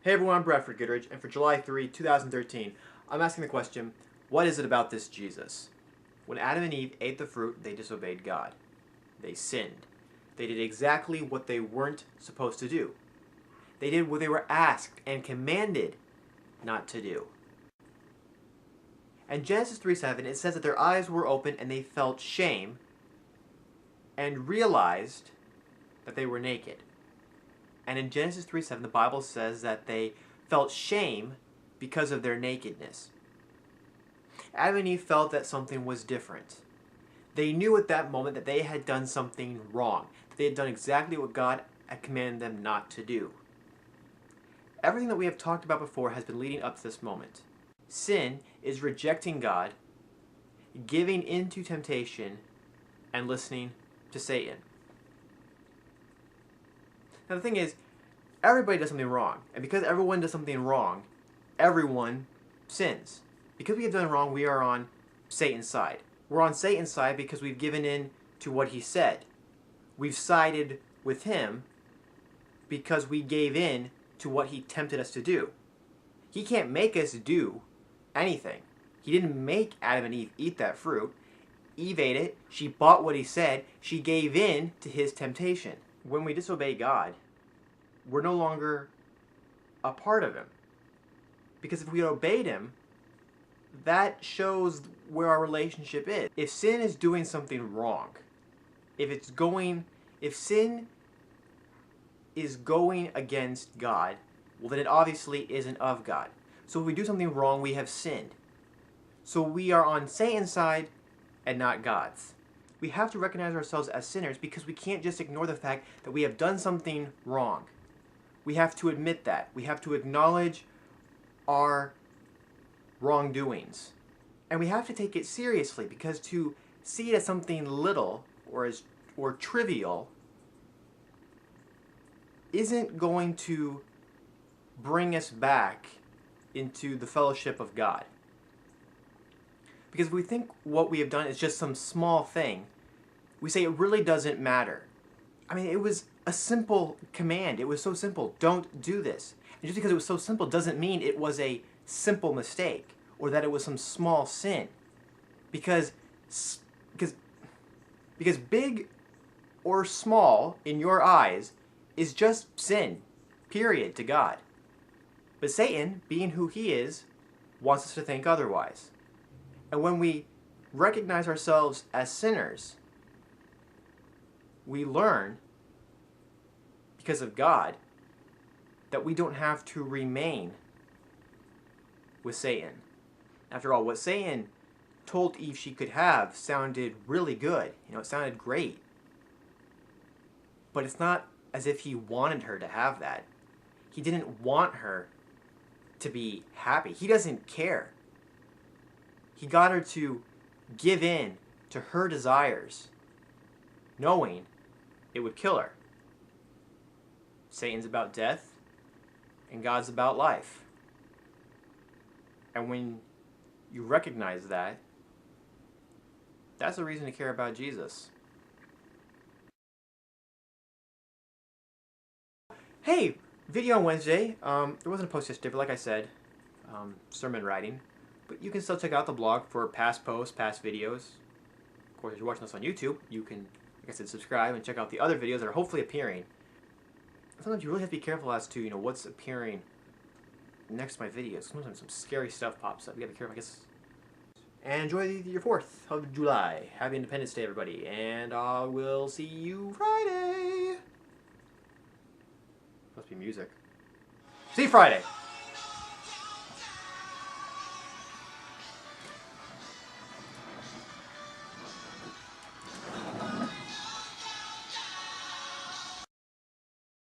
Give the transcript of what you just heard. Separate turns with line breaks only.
Hey everyone, I'm Bradford Goodrich, and for July 3, 2013, I'm asking the question, what is it about this Jesus? When Adam and Eve ate the fruit, they disobeyed God. They sinned. They did exactly what they weren't supposed to do. They did what they were asked and commanded not to do. And Genesis 3:7, it says that their eyes were open and they felt shame and realized that they were naked. And in Genesis 3:7, the Bible says that they felt shame because of their nakedness. Adam and Eve felt that something was different. They knew at that moment that they had done something wrong. They had done exactly what God had commanded them not to do. Everything that we have talked about before has been leading up to this moment. Sin is rejecting God, giving into temptation, and listening to Satan. Now the thing is, everybody does something wrong. And because everyone does something wrong, everyone sins. Because we have done wrong, we are on Satan's side. We're on Satan's side because we've given in to what he said. We've sided with him because we gave in to what he tempted us to do. He can't make us do anything. He didn't make Adam and Eve eat that fruit. Eve ate it. She bought what he said. She gave in to his temptation. When we disobey God, we're no longer a part of him. Because if we obeyed him, that shows where our relationship is. If sin is doing something wrong, if sin is going against God, well then it obviously isn't of God. So if we do something wrong, we have sinned. So we are on Satan's side and not God's. We have to recognize ourselves as sinners because we can't just ignore the fact that we have done something wrong. We have to admit that. We have to acknowledge our wrongdoings. And we have to take it seriously because to see it as something little or trivial isn't going to bring us back into the fellowship of God. Because if we think what we have done is just some small thing, we say it really doesn't matter. I mean, it was a simple command. It was so simple. Don't do this. And just because it was so simple doesn't mean it was a simple mistake or that it was some small sin. Because big or small in your eyes is just sin, period, to God. But Satan, being who he is, wants us to think otherwise. And when we recognize ourselves as sinners, we learn, because of God, that we don't have to remain with Satan. After all, what Satan told Eve she could have sounded really good. It sounded great. But it's not as if he wanted her to have that. He didn't want her to be happy. He doesn't care. He got her to give in to her desires, knowing it would kill her. Satan's about death, and God's about life. And when you recognize that, that's a reason to care about Jesus. Hey, video on Wednesday. There wasn't a post yesterday, but like I said, sermon writing. But you can still check out the blog for past posts, past videos. Of course, if you're watching this on YouTube, you can, like I said, subscribe and check out the other videos that are hopefully appearing. Sometimes you really have to be careful as to, what's appearing next to my videos. Sometimes some scary stuff pops up. You gotta be careful, I guess. And enjoy your 4th of July. Happy Independence Day, everybody. And I will see you Friday. Must be music. See you Friday.